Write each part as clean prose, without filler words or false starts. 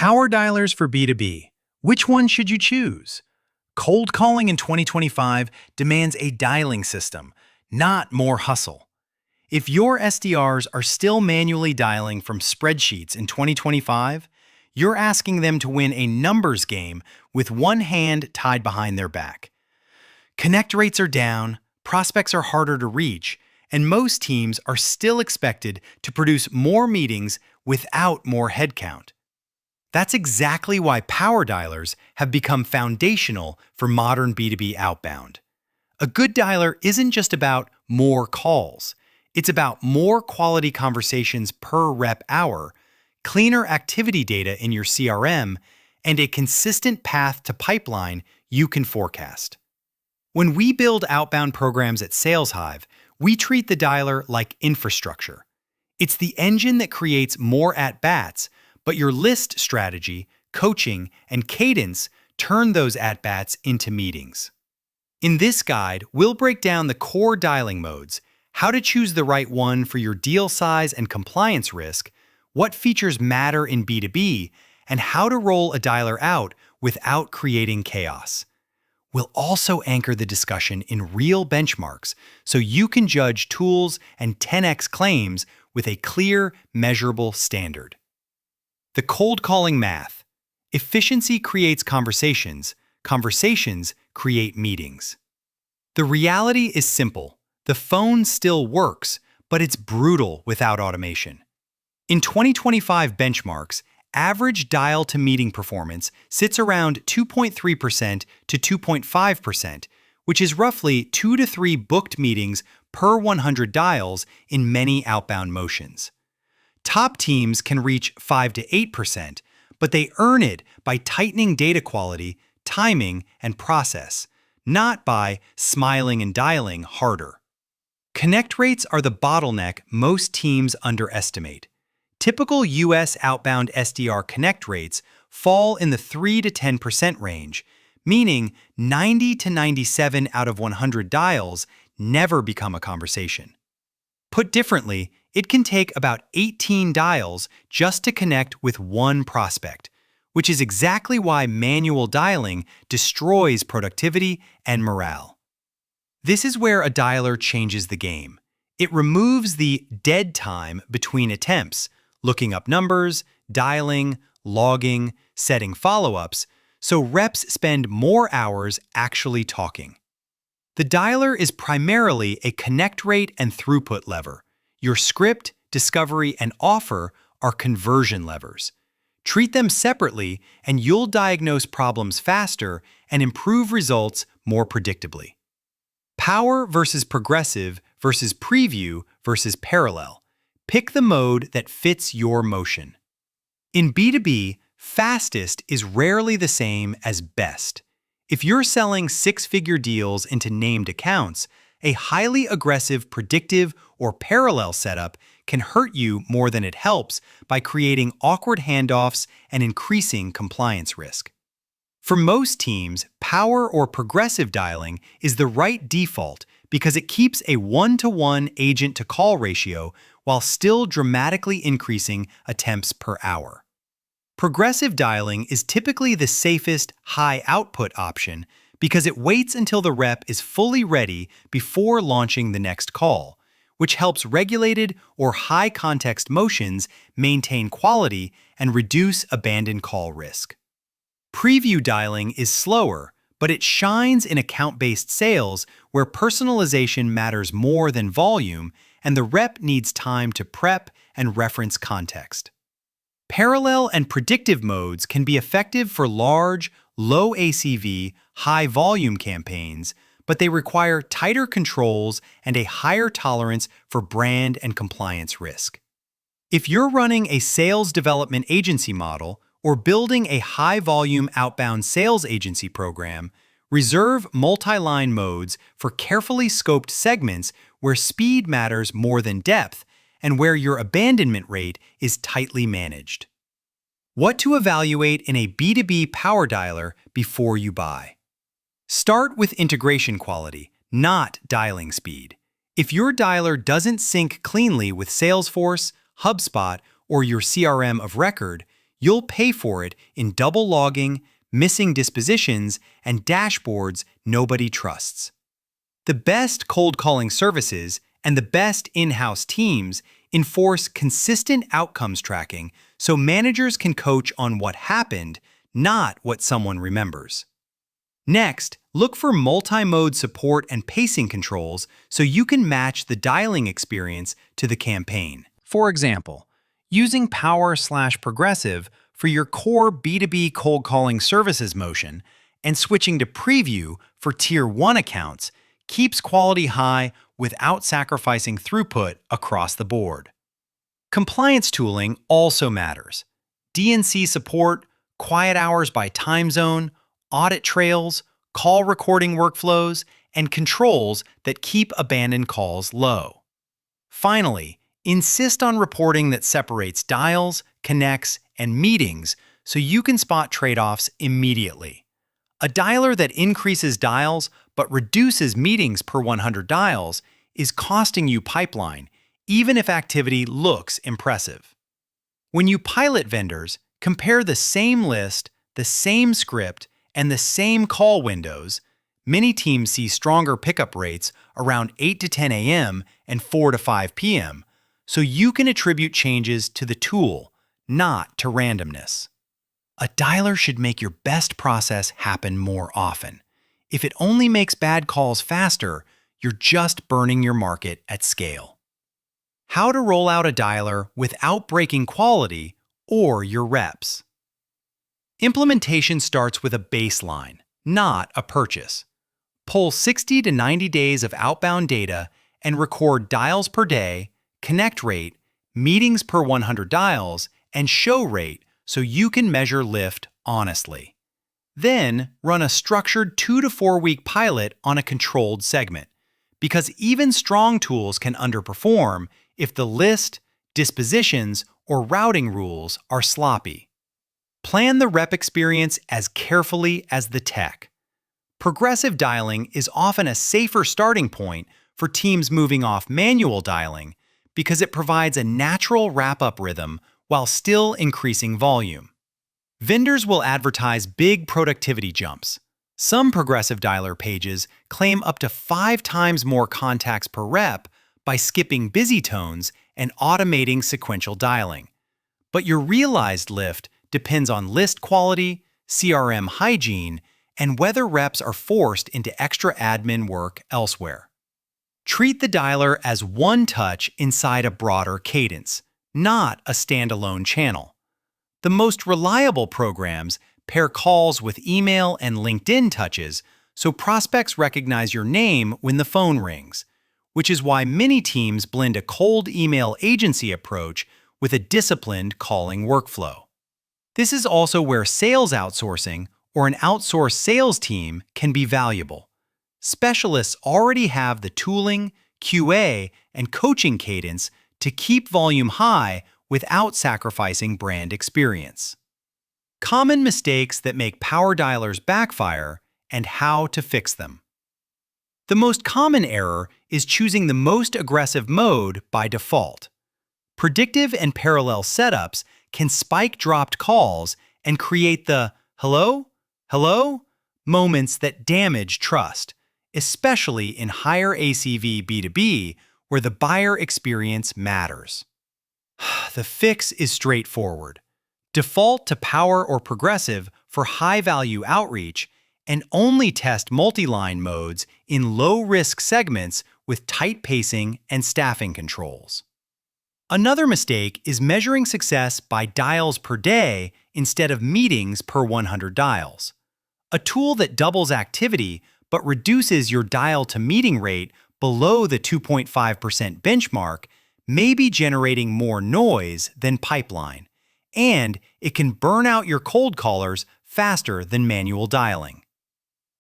Power dialers for B2B. Which one should you choose? Cold calling in 2025 demands a dialing system, not more hustle. If your SDRs are still manually dialing from spreadsheets in 2025, you're asking them to win a numbers game with one hand tied behind their back. Connect rates are down, prospects are harder to reach, and most teams are still expected to produce more meetings without more headcount. That's exactly why power dialers have become foundational for modern B2B outbound. A good dialer isn't just about more calls. It's about more quality conversations per rep hour, cleaner activity data in your CRM, and a consistent path to pipeline you can forecast. When we build outbound programs at SalesHive, we treat the dialer like infrastructure. It's the engine that creates more at-bats, but your list strategy, coaching, and cadence turn those at-bats into meetings. In this guide, we'll break down the core dialing modes, how to choose the right one for your deal size and compliance risk, what features matter in B2B, and how to roll a dialer out without creating chaos. We'll also anchor the discussion in real benchmarks so you can judge tools and 10x claims with a clear, measurable standard. The cold calling math. Efficiency creates conversations. Conversations create meetings. The reality is simple. The phone still works, but it's brutal without automation. In 2025 benchmarks, average dial-to-meeting performance sits around 2.3% to 2.5%, which is roughly 2 to 3 booked meetings per 100 dials in many outbound motions. Top teams can reach 5 to 8%, but they earn it by tightening data quality, timing, and process, not by smiling and dialing harder. Connect rates are the bottleneck most teams underestimate. Typical U.S. outbound SDR connect rates fall in the 3 to 10% range, meaning 90 to 97 out of 100 dials never become a conversation. Put differently, it can take about 18 dials just to connect with one prospect, which is exactly why manual dialing destroys productivity and morale. This is where a dialer changes the game. It removes the dead time between attempts, looking up numbers, dialing, logging, setting follow-ups, so reps spend more hours actually talking. The dialer is primarily a connect rate and throughput lever. Your script, discovery, and offer are conversion levers. Treat them separately, and you'll diagnose problems faster and improve results more predictably. Power versus progressive versus preview versus parallel. Pick the mode that fits your motion. In B2B, fastest is rarely the same as best. If you're selling six-figure deals into named accounts, a highly aggressive predictive or parallel setup can hurt you more than it helps by creating awkward handoffs and increasing compliance risk. For most teams, power or progressive dialing is the right default because it keeps a 1-to-1 agent-to-call ratio while still dramatically increasing attempts per hour. Progressive dialing is typically the safest high-output option because it waits until the rep is fully ready before launching the next call, which helps regulated or high-context motions maintain quality and reduce abandoned call risk. Preview dialing is slower, but it shines in account-based sales where personalization matters more than volume and the rep needs time to prep and reference context. Parallel and predictive modes can be effective for large, low ACV, high-volume campaigns, but they require tighter controls and a higher tolerance for brand and compliance risk. If you're running a sales development agency model or building a high-volume outbound sales agency program, reserve multi-line modes for carefully scoped segments where speed matters more than depth and where your abandonment rate is tightly managed. What to evaluate in a B2B power dialer before you buy. Start with integration quality, not dialing speed. If your dialer doesn't sync cleanly with Salesforce, HubSpot, or your CRM of record, you'll pay for it in double logging, missing dispositions, and dashboards nobody trusts. The best cold calling services and the best in-house teams enforce consistent outcomes tracking so managers can coach on what happened, not what someone remembers. Next, look for multi-mode support and pacing controls so you can match the dialing experience to the campaign. For example, using Power/Progressive for your core B2B cold calling services motion and switching to Preview for Tier 1 accounts keeps quality high without sacrificing throughput across the board. Compliance tooling also matters. DNC support, quiet hours by time zone, audit trails, call recording workflows, and controls that keep abandoned calls low. Finally, insist on reporting that separates dials, connects, and meetings so you can spot trade-offs immediately. A dialer that increases dials but reduces meetings per 100 dials is costing you pipeline, even if activity looks impressive. When you pilot vendors, compare the same list, the same script, and the same call windows. Many teams see stronger pickup rates around 8 to 10 a.m. and 4 to 5 p.m., so you can attribute changes to the tool, not to randomness. A dialer should make your best process happen more often. If it only makes bad calls faster, you're just burning your market at scale. How to roll out a dialer without breaking quality or your reps. Implementation starts with a baseline, not a purchase. Pull 60 to 90 days of outbound data and record dials per day, connect rate, meetings per 100 dials, and show rate so you can measure lift honestly. Then run a structured 2 to 4 week pilot on a controlled segment, because even strong tools can underperform if the list, dispositions, or routing rules are sloppy. Plan the rep experience as carefully as the tech. Progressive dialing is often a safer starting point for teams moving off manual dialing because it provides a natural wrap-up rhythm while still increasing volume. Vendors will advertise big productivity jumps. Some progressive dialer pages claim up to 5 times more contacts per rep by skipping busy tones and automating sequential dialing. But your realized lift depends on list quality, CRM hygiene, and whether reps are forced into extra admin work elsewhere. Treat the dialer as one touch inside a broader cadence, not a standalone channel. The most reliable programs pair calls with email and LinkedIn touches so prospects recognize your name when the phone rings, which is why many teams blend a cold email agency approach with a disciplined calling workflow. This is also where sales outsourcing or an outsourced sales team can be valuable. Specialists already have the tooling, QA, and coaching cadence to keep volume high without sacrificing brand experience. Common mistakes that make power dialers backfire and how to fix them. The most common error is choosing the most aggressive mode by default. Predictive and parallel setups can spike dropped calls and create the hello, hello moments that damage trust, especially in higher ACV B2B where the buyer experience matters. The fix is straightforward. Default to power or progressive for high-value outreach and only test multi-line modes in low-risk segments with tight pacing and staffing controls. Another mistake is measuring success by dials per day instead of meetings per 100 dials. A tool that doubles activity but reduces your dial-to-meeting rate below the 2.5% benchmark may be generating more noise than pipeline, and it can burn out your cold callers faster than manual dialing.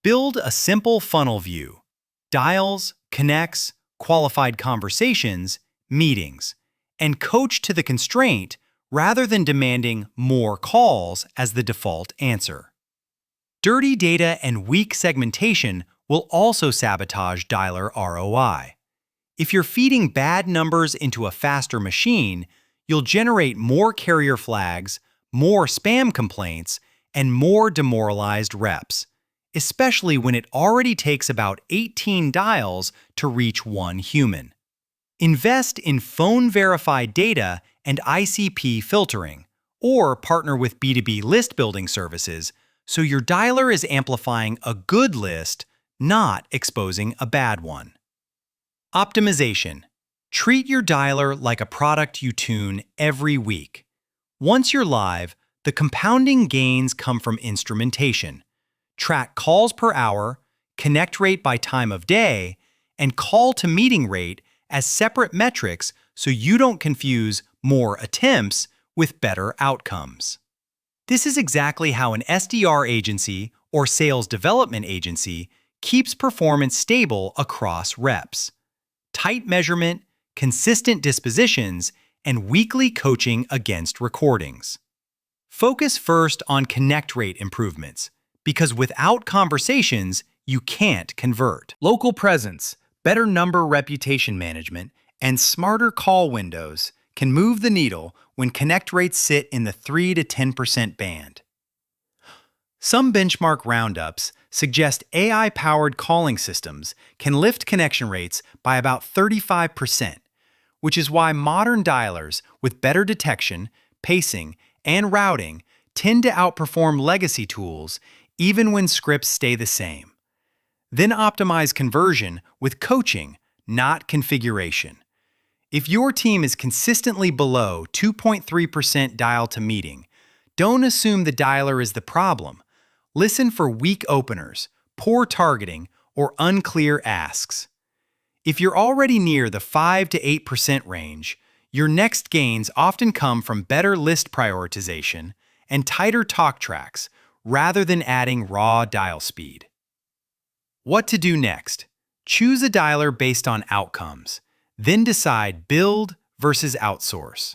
Build a simple funnel view: dials, connects, qualified conversations, meetings, and coach to the constraint rather than demanding more calls as the default answer. Dirty data and weak segmentation will also sabotage dialer ROI. If you're feeding bad numbers into a faster machine, you'll generate more carrier flags, more spam complaints, and more demoralized reps, especially when it already takes about 18 dials to reach one human. Invest in phone-verified data and ICP filtering, or partner with B2B list building services so your dialer is amplifying a good list, not exposing a bad one. Optimization. Treat your dialer like a product you tune every week. Once you're live, the compounding gains come from instrumentation. Track calls per hour, connect rate by time of day, and call to meeting rate as separate metrics so you don't confuse more attempts with better outcomes. This is exactly how an SDR agency or sales development agency keeps performance stable across reps. Tight measurement, consistent dispositions, and weekly coaching against recordings. Focus first on connect rate improvements, because without conversations, you can't convert. Local presence, better number reputation management, and smarter call windows can move the needle when connect rates sit in the 3 to 10% band. Some benchmark roundups suggest AI-powered calling systems can lift connection rates by about 35%, which is why modern dialers with better detection, pacing, and routing tend to outperform legacy tools even when scripts stay the same. Then optimize conversion with coaching, not configuration. If your team is consistently below 2.3% dial to meeting, don't assume the dialer is the problem. Listen for weak openers, poor targeting, or unclear asks. If you're already near the 5 to 8% range, your next gains often come from better list prioritization and tighter talk tracks rather than adding raw dial speed. What to do next? Choose a dialer based on outcomes, then decide build versus outsource.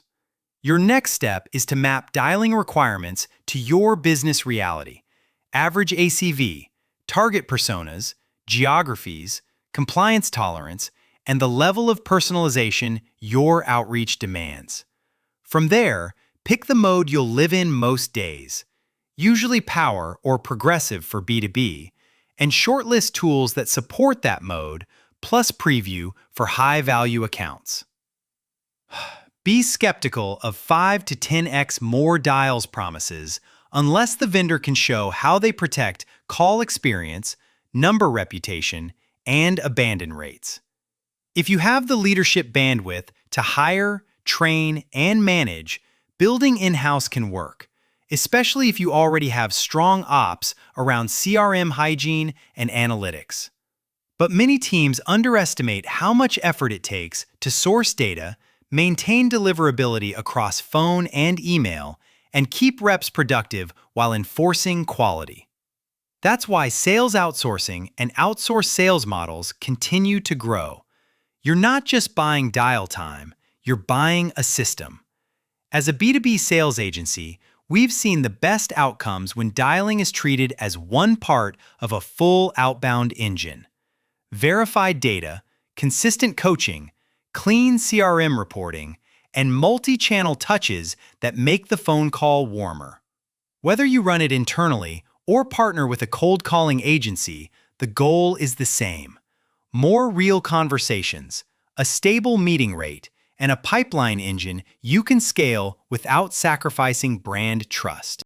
Your next step is to map dialing requirements to your business reality. Average ACV, target personas, geographies, compliance tolerance, and the level of personalization your outreach demands. From there, pick the mode you'll live in most days, usually power or progressive for B2B, and shortlist tools that support that mode, plus preview for high-value accounts. Be skeptical of 5 to 10x more dials promises unless the vendor can show how they protect call experience, number reputation, and abandon rates. If you have the leadership bandwidth to hire, train, and manage, building in-house can work, especially if you already have strong ops around CRM hygiene and analytics. But many teams underestimate how much effort it takes to source data, maintain deliverability across phone and email, and keep reps productive while enforcing quality. That's why sales outsourcing and outsourced sales models continue to grow. You're not just buying dial time, you're buying a system. As a B2B sales agency, we've seen the best outcomes when dialing is treated as one part of a full outbound engine. Verified data, consistent coaching, clean CRM reporting, and multi-channel touches that make the phone call warmer. Whether you run it internally or partner with a cold calling agency, the goal is the same. More real conversations, a stable meeting rate, and a pipeline engine you can scale without sacrificing brand trust.